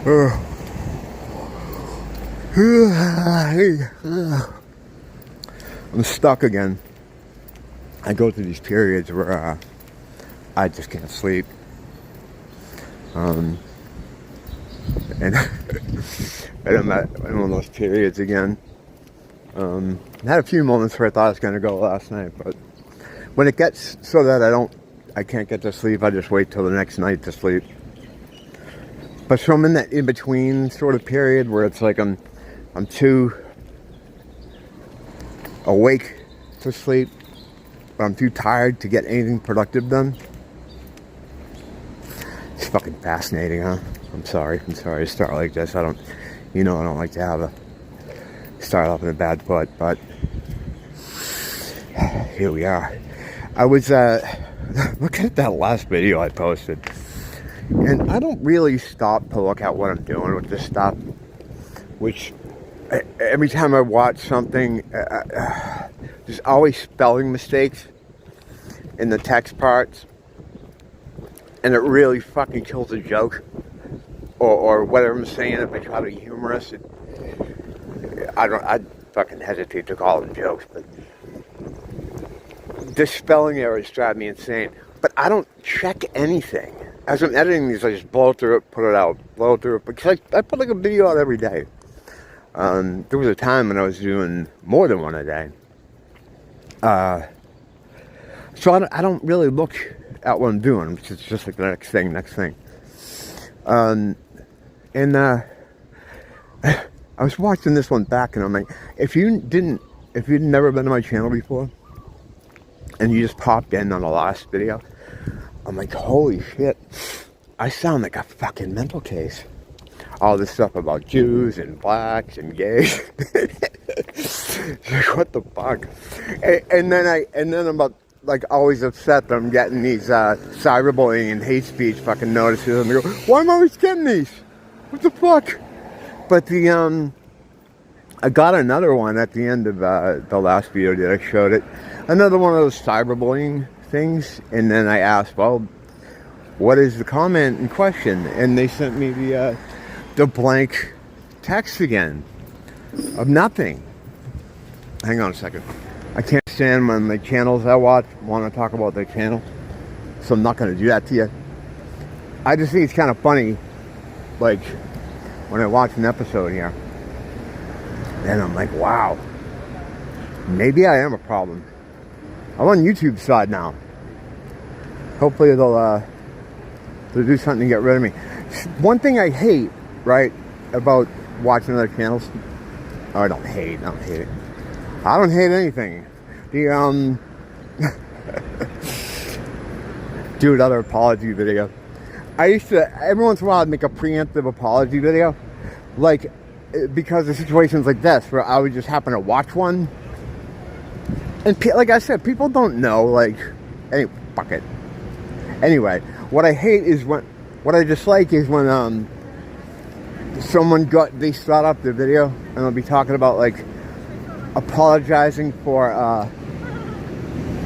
I'm stuck again. I go through these periods where I just can't sleep. And I'm in one of those periods again. I had a few moments where I thought I was going to go last night, but when it gets so that I can't get to sleep, I just wait till the next night to sleep. But so I'm in that in-between sort of period where it's like I'm too awake to sleep, but I'm too tired to get anything productive done. It's fucking fascinating, huh? I'm sorry to start like this. I don't like to start off in a bad foot, but here we are. I was looking at that last video I posted, and I don't really stop to look at what I'm doing with this stuff, which every time I watch something, there's always spelling mistakes in the text parts, and it really fucking kills a joke, or whether I'm saying it, if I try to be humorous, I fucking hesitate to call them jokes, but the spelling errors drive me insane. But I don't check anything. As I'm editing these, I just blow through it, put it out, blow through it, because I put like a video out every day. There was a time when I was doing more than one a day. So I don't really look at what I'm doing, which is just like the next thing. I was watching this one back, and I'm like, if you'd never been to my channel before, and you just popped in on the last video, I'm like, holy shit, I sound like a fucking mental case. All this stuff about Jews and blacks and gays. What the fuck? And then I'm like always upset that I'm getting these cyberbullying and hate speech fucking notices, and I go, why am I always getting these? What the fuck? But I got another one at the end of the last video that I showed it. Another one of those cyberbullying things, and then I asked, well, what is the comment in question? And they sent me the blank text again of nothing. Hang on a second. I can't stand when the channels I watch want to talk about their channel, so I'm not going to do that to you. I just think it's kind of funny, like when I watch an episode here, and I'm like, wow, maybe I am a problem. I'm on YouTube's side now. Hopefully they'll do something to get rid of me. One thing I hate, right, about watching other channels, I don't hate it. I don't hate anything. Do another apology video. I used to, every once in a while, I'd make a preemptive apology video, like, because of situations like this, where I would just happen to watch one, and like I said, people don't know, like, hey, fuck it. Anyway, what I hate is what I dislike is when, they start up the video, and they'll be talking about, like, apologizing for,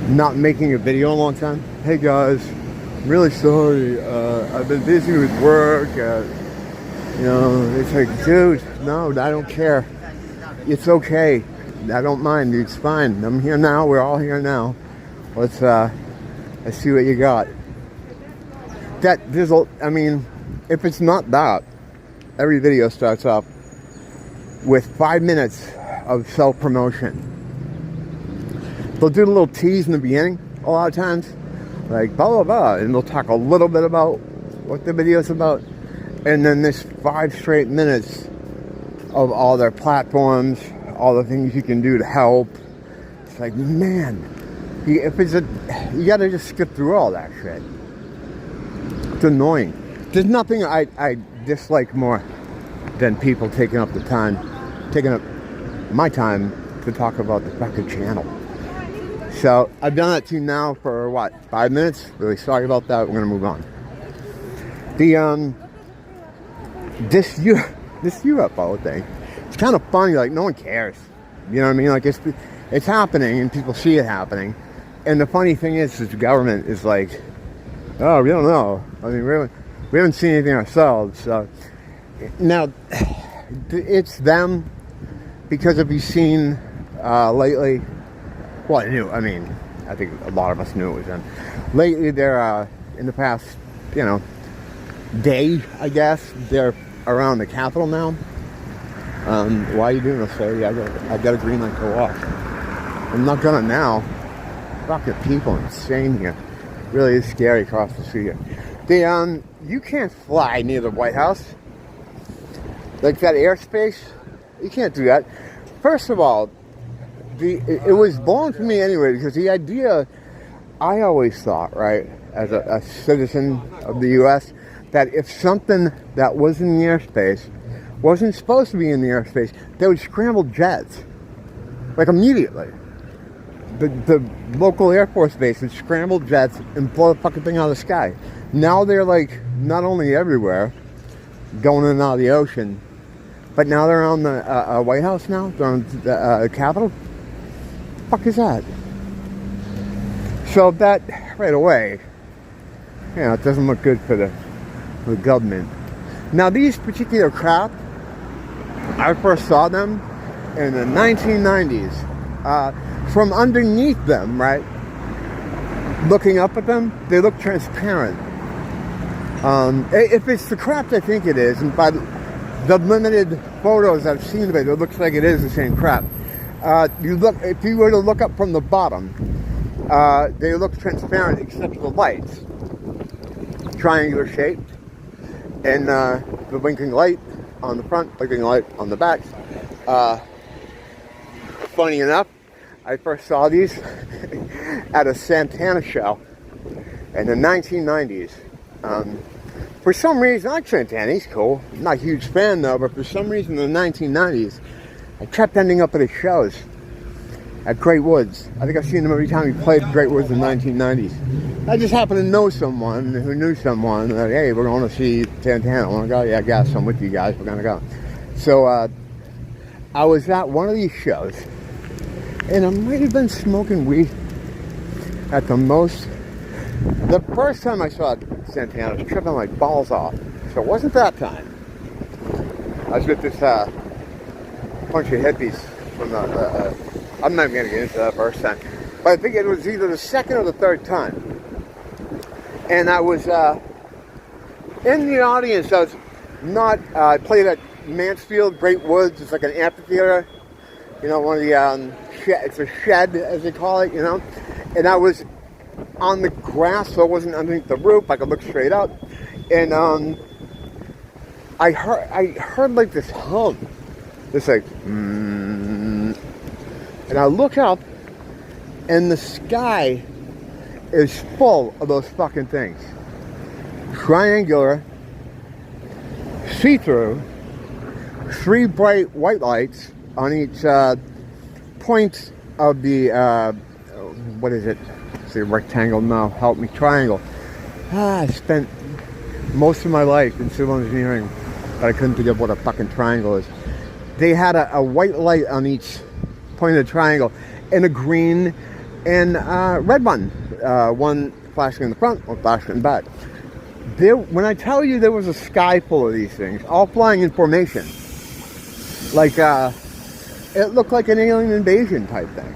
not making a video in a long time. Hey guys, I'm really sorry, I've been busy with work, it's like, dude, no, I don't care. It's okay. I don't mind. It's fine. I'm here now. We're all here now. Let's see what you got. If it's not that, every video starts off with 5 minutes of self-promotion. They'll do a little tease in the beginning, a lot of times, like blah, blah, blah, and they'll talk a little bit about what the video's about, and then this 5 straight minutes of all their platforms, all the things you can do to help. It's like, man, you gotta just skip through all that shit. It's annoying. There's nothing I dislike more than people taking up my time to talk about the fucking channel. So I've done that to you now for what, 5 minutes? Really sorry about that. We're gonna move on. This UFO thing, it's kind of funny. Like, no one cares. You know what I mean? Like, it's happening and people see it happening. And the funny thing is the government is like, oh, we don't know. I mean, we haven't seen anything ourselves. So Now, it's them, because if you've seen lately, well, I mean, I think a lot of us knew it was them. Lately, they're, in the past, day, I guess, they're around the Capitol now. Why are you doing this, lady? I got a green light to walk. I'm not gonna now. Fucking people insane here. Really is scary across the street here. You can't fly near the White House. Like that airspace, you can't do that. First of all, it was blown for me anyway, because the idea, I always thought, right, as a citizen of the U.S., that if something that was in the airspace wasn't supposed to be in the airspace, they would scramble jets, like immediately. The local Air Force base would scramble jets and blow the fucking thing out of the sky. Now they're like not only everywhere, going in and out of the ocean, but now they're on the White House now. They're on the Capitol. The fuck is that? So that right away, it doesn't look good for the government. Now these particular craft, I first saw them in the 1990s. From underneath them, right, looking up at them, they look transparent. If it's the craft I think it is, and by the limited photos I've seen of it, it looks like it is the same craft. If you were to look up from the bottom, they look transparent except for the lights, triangular shaped, and the blinking light on the front, blinking light on the back. Funny enough, I first saw these at a Santana show in the 1990s. For some reason, I like Santana, he's cool. I'm not a huge fan though, but for some reason in the 1990s, I kept ending up at his shows at Great Woods. I think I've seen him every time he played Great Woods in the 1990s. I just happened to know someone who knew someone that, hey, we're going to see Santana. I want to go? Yeah, I guess I'm with you guys. We're going to go. So I was at one of these shows, and I might have been smoking weed at the most. The first time I saw Santana, I was tripping like balls off. So it wasn't that time. I was with this bunch of hippies from the, I'm not even going to get into that first time. But I think it was either the second or the third time. And I was in the audience. I was not, I played at Mansfield, Great Woods. It's like an amphitheater. One of the, it's a shed, as they call it, And I was on the grass, so I wasn't underneath the roof. I could look straight up. And I heard like this hum. This like, and I look up, and the sky is full of those fucking things. Triangular, see-through, 3 bright white lights on each point of the, what is it? It's a rectangle, no, help me, triangle. I spent most of my life in civil engineering, but I couldn't think of what a fucking triangle is. They had a white light on each point of the triangle, and a green and red one. One flashing in the front, one flashing in the back. When I tell you there was a sky full of these things, all flying in formation, like it looked like an alien invasion type thing.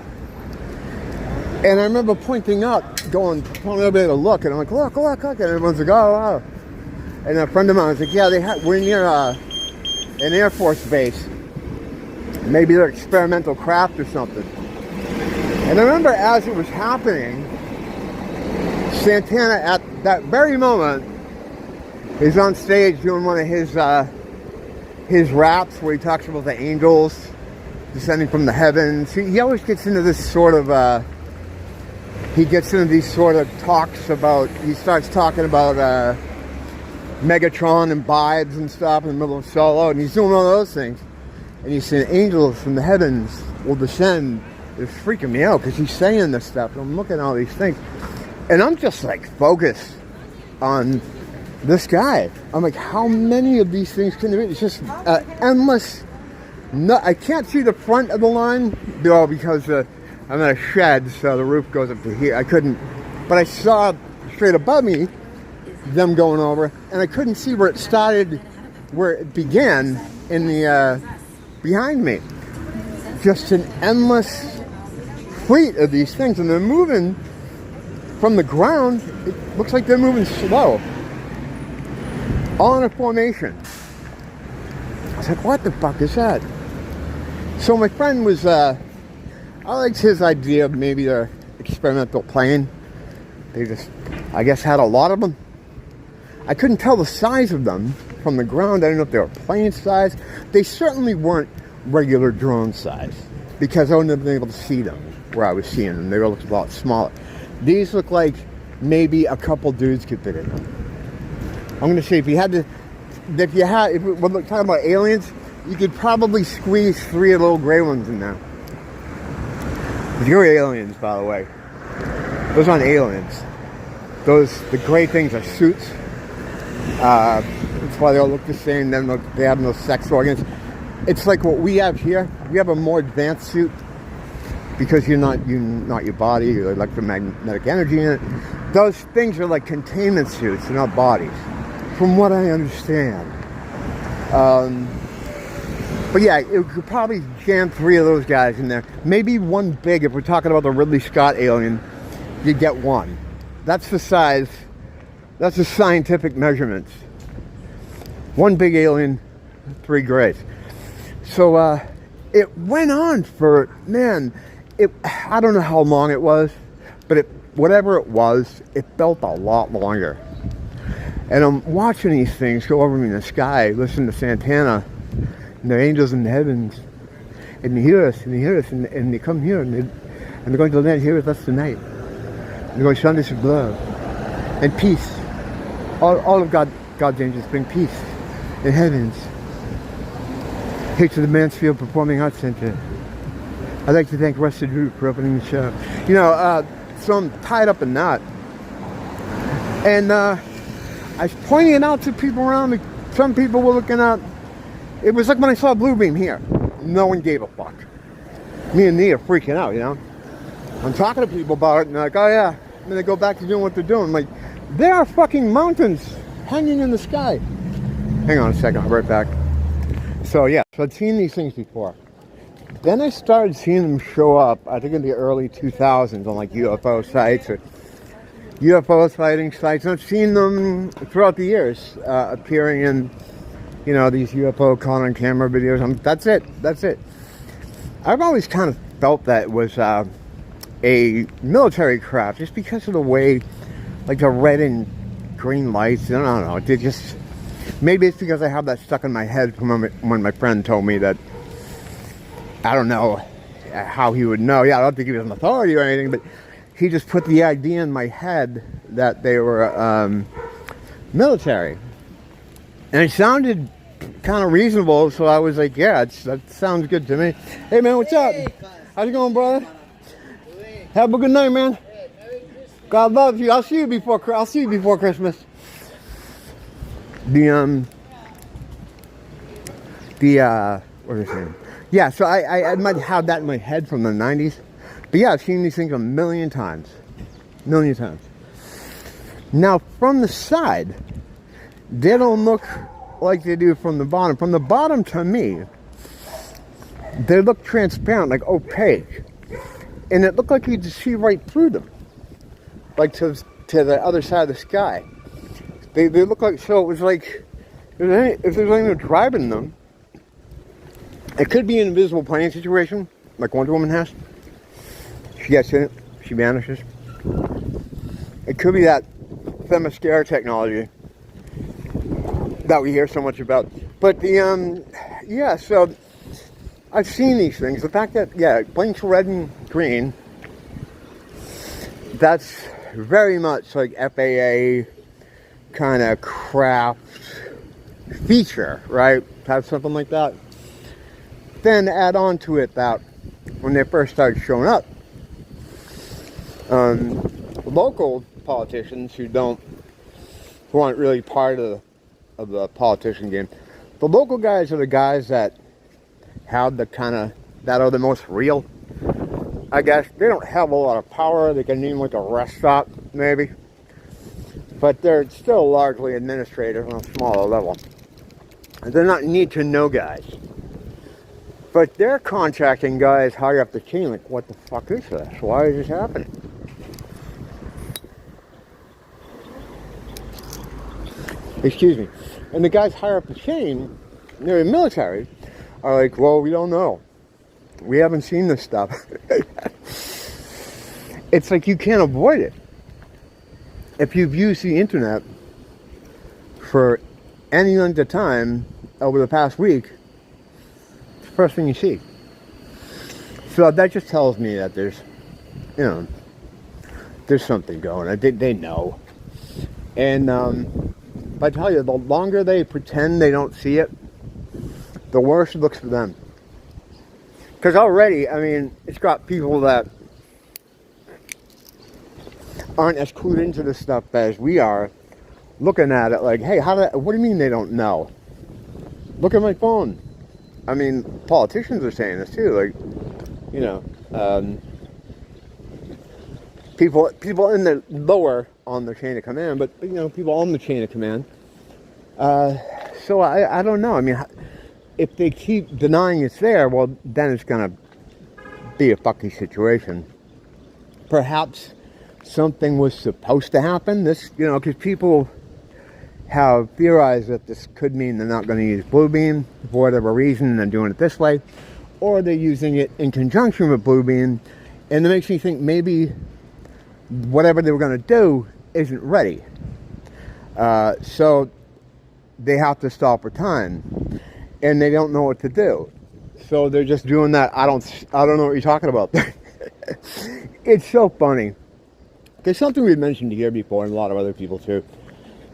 And I remember pointing up, telling everybody to look, and I'm like, look, and everyone's like, oh. And a friend of mine was like, yeah, we're near an Air Force base. Maybe they're experimental craft or something. And I remember as it was happening, Santana, at that very moment, is on stage doing one of his raps where he talks about the angels descending from the heavens. He always gets into this sort of, talks about, he starts talking about Megatron and Vibes and stuff in the middle of solo, and he's doing all those things. And he's saying angels from the heavens will descend. It's freaking me out because he's saying this stuff, and I'm looking at all these things. And I'm just like focused on this guy. I'm like, how many of these things can there be? It's just endless. No, I can't see the front of the line, because I'm in a shed, so the roof goes up to here. I couldn't, but I saw straight above me them going over, and I couldn't see where it started, where it began in the behind me. Just an endless fleet of these things, and they're moving from the ground. It looks like they're moving slow, all in a formation. I was like, what the fuck is that? So my friend was, I liked his idea of maybe an experimental plane. They just, I guess, had a lot of them. I couldn't tell the size of them from the ground. I didn't know if they were plane size. They certainly weren't regular drone size, because I wouldn't have been able to see them where I was seeing them. They looked a lot smaller. These look like maybe a couple dudes could fit in them. I'm going to say if we're talking about aliens, you could probably squeeze 3 little gray ones in there. You're aliens, by the way. Those aren't aliens. The gray things are suits. That's why they all look the same. Then they have no sex organs. It's like what we have here. We have a more advanced suit because you're not your body, your electromagnetic energy in it. Those things are like containment suits, they're not bodies, from what I understand. But yeah, it could probably jam 3 of those guys in there. Maybe one big. If we're talking about the Ridley Scott alien, you get one. That's the size. That's the scientific measurements. One big alien, 3 grays. So it went on for, man, I don't know how long it was, but whatever it was, it felt a lot longer. And I'm watching these things go over me in the sky, listening to Santana and the angels in the heavens, and they hear us, and they come here, and they're going to land here with us tonight. And they're going to show us love and peace. All of God's angels bring peace in heavens. Here to the Mansfield Performing Arts Center. I'd like to thank Rusted Root for opening the show. So I'm tied up in that. And I was pointing it out to people around me. Some people were looking out. It was like when I saw a blue beam here. No one gave a fuck. Me and Nee are freaking out, I'm talking to people about it, and they're like, oh yeah. And then they go back to doing what they're doing. I'm like, there are fucking mountains hanging in the sky. Hang on a second, I'll be right back. So yeah, so I'd seen these things before. Then I started seeing them show up, I think in the early 2000s on like UFO sites or UFO sighting sites. And I've seen them throughout the years appearing in, these UFO caught on camera videos. That's it. I've always kind of felt that it was a military craft just because of the way, like the red and green lights. I don't know. They just, maybe it's because I have that stuck in my head from when my friend told me that. I don't know how he would know. Yeah, I don't think he was an authority or anything, but he just put the idea in my head that they were military. And it sounded kind of reasonable, so I was like, yeah, that sounds good to me. Hey, man, what's up? How's it going, brother? Have a good night, man. God loves you. I'll see you before Christmas. What was his name? Yeah, so I might have that in my head from the 90s. But yeah, I've seen these things a million times. Now, from the side, they don't look like they do from the bottom. From the bottom, to me, they look transparent, like opaque. And it looked like you could see right through them. Like to the other side of the sky. They look like, so it was like, if there's anyone driving them, it could be an invisible plane situation, like Wonder Woman has. She gets in it, she vanishes. It could be that Themyscira technology that we hear so much about. But yeah, so I've seen these things. The fact that, yeah, blinks red and green, that's very much like FAA kind of craft feature, right? Have something like that. Then add on to it that when they first started showing up, local politicians who aren't really part of the politician game, the local guys are the guys that have that are the most real, I guess. They don't have a lot of power. They can name like a rest stop, maybe. But they're still largely administrative on a smaller level. They're not need to know guys. But they're contacting guys higher up the chain, like, what the fuck is this? Why is this happening? Excuse me. And the guys higher up the chain, they're in the military, are like, well, we don't know. We haven't seen this stuff. It's like you can't avoid it. If you've used the internet for any length of time over the past week, it's the first thing you see. So that just tells me that there's, there's something going. They know. And I tell you, the longer they pretend they don't see it, the worse it looks for them. Because already, I mean, it's got people that aren't as clued into this stuff as we are, looking at it like, hey, what do you mean they don't know? Look at my phone. I mean, politicians are saying this too, like, people in the lower on the chain of command, but people on the chain of command. So I don't know. I mean, if they keep denying it's there, well, then it's gonna be a fucky situation. Perhaps something was supposed to happen. This, because people have theorized that this could mean they're not going to use Bluebeam for whatever reason, and they're doing it this way, or they're using it in conjunction with Bluebeam, and it makes me think maybe whatever they were going to do isn't ready. So they have to stop for time, and they don't know what to do. So they're just doing that. I don't know what you're talking about. It's so funny. There's something we've mentioned here before, and a lot of other people too.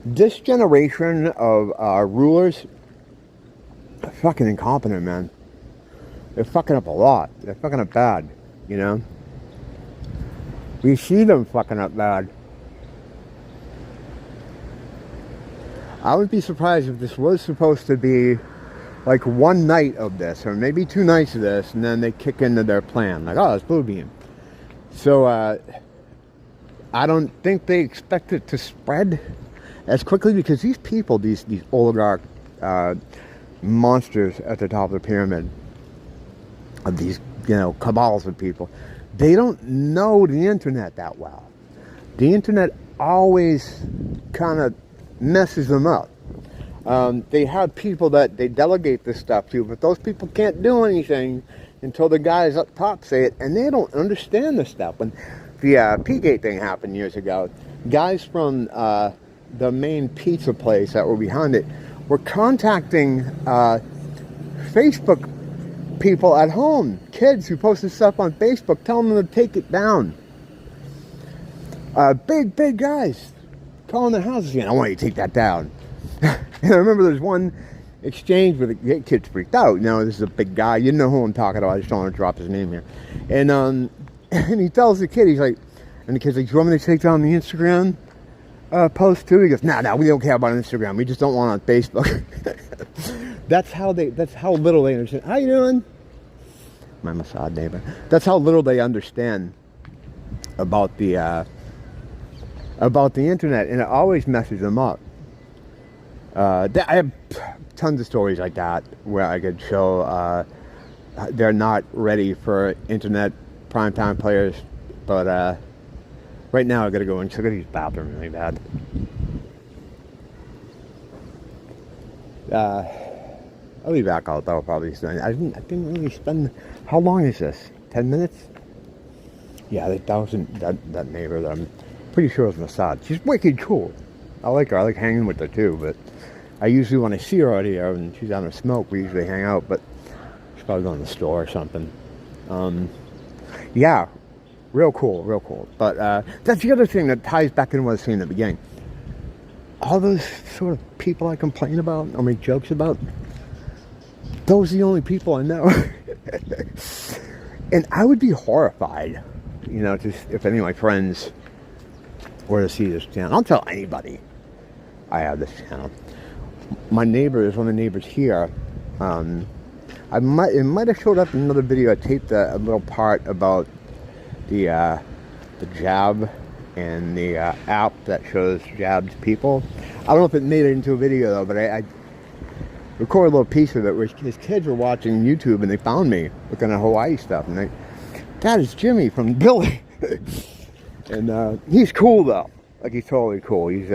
This generation of rulers are fucking incompetent, man. They're fucking up a lot. They're fucking up bad, We see them fucking up bad. I would be surprised if this was supposed to be like one night of this, or maybe 2 nights of this, and then they kick into their plan. Like, oh, it's Bluebeam. So, I don't think they expect it to spread as quickly, because these people, these oligarch monsters at the top of the pyramid, of these, cabals of people, they don't know the internet that well. The internet always kind of messes them up. They have people that they delegate this stuff to, but those people can't do anything until the guys up top say it, and they don't understand this stuff. When the P-Gate thing happened years ago, guys from the main pizza place that were behind it were contacting Facebook people at home, kids who posted stuff on Facebook, telling them to take it down. Big guys calling their houses, I want you to take that down. And I remember there's one exchange where the kid's freaked out. This is a big guy. You know who I'm talking about. I just don't want to drop his name here. And he tells the kid, he's like, and the kid's like, do you want me to take down the Instagram post too? He goes, no, we don't care about Instagram. We just don't want it on Facebook. That's how little they understand. How you doing? My Mossad neighbor. That's how little they understand about the internet, and it always messes them up. I have tons of stories like that where I could show they're not ready for internet primetime players, but right now I gotta go and check out these bathroom really bad. I'll be back out though probably soon. I didn't really spend. How long is this? 10 minutes? Yeah, that neighbor that I'm pretty sure is Mossad. She's wicked cool. I like her. I like hanging with her too, but I usually, when I see her out here and she's having a smoke, we usually hang out, but she's probably going to the store or something. Yeah, real cool. But that's the other thing that ties back into what I was saying at the beginning. All those sort of people I complain about or make jokes about, those are the only people I know. And I would be horrified, just if any of my friends were to see this channel. I'll tell anybody I have this channel. My neighbor is one of the neighbors here. It might have showed up in another video. I taped a little part about the jab and the app that shows jabbed people. I don't know if it made it into a video though, but record a little piece of it where his kids were watching YouTube and they found me looking at Hawaii stuff. And Dad, it's Jimmy from Billy. And he's cool though. Like, he's totally cool. He's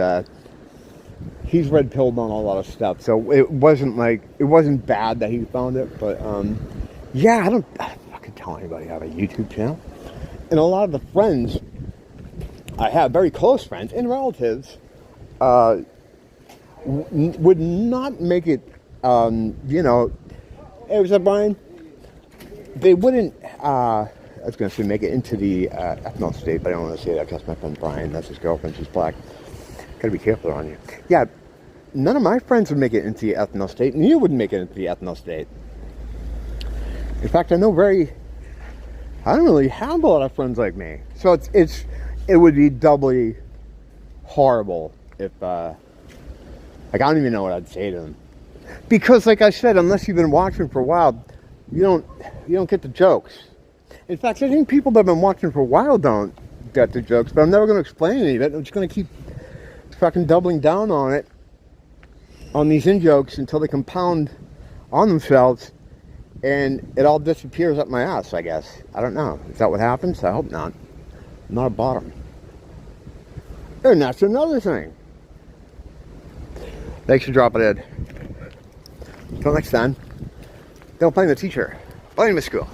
red pilled on a lot of stuff. So it wasn't bad that he found it. But yeah, I don't fucking tell anybody I have a YouTube channel. And a lot of the friends I have, very close friends and relatives, would not make it, you know, hey, what's up, Brian? They wouldn't, I was going to say make it into the ethno state, but I don't want to say that because my friend Brian, that's his girlfriend, she's black. Gotta be careful around you. Yeah, none of my friends would make it into the ethno state, and you wouldn't make it into the ethno state. In fact, I don't really have a lot of friends like me. So it would be doubly horrible if, like, I don't even know what I'd say to them. Because, like I said, unless you've been watching for a while, you don't get the jokes. In fact, I think people that have been watching for a while don't get the jokes, but I'm never going to explain any of it. I'm just going to keep fucking doubling down on it, on these in-jokes, until they compound on themselves, and it all disappears up my ass, I guess. I don't know. Is that what happens? I hope not. I'm not a bottom. And that's another thing. Thanks for dropping in. Until next time, don't blame the teacher. Blame the school.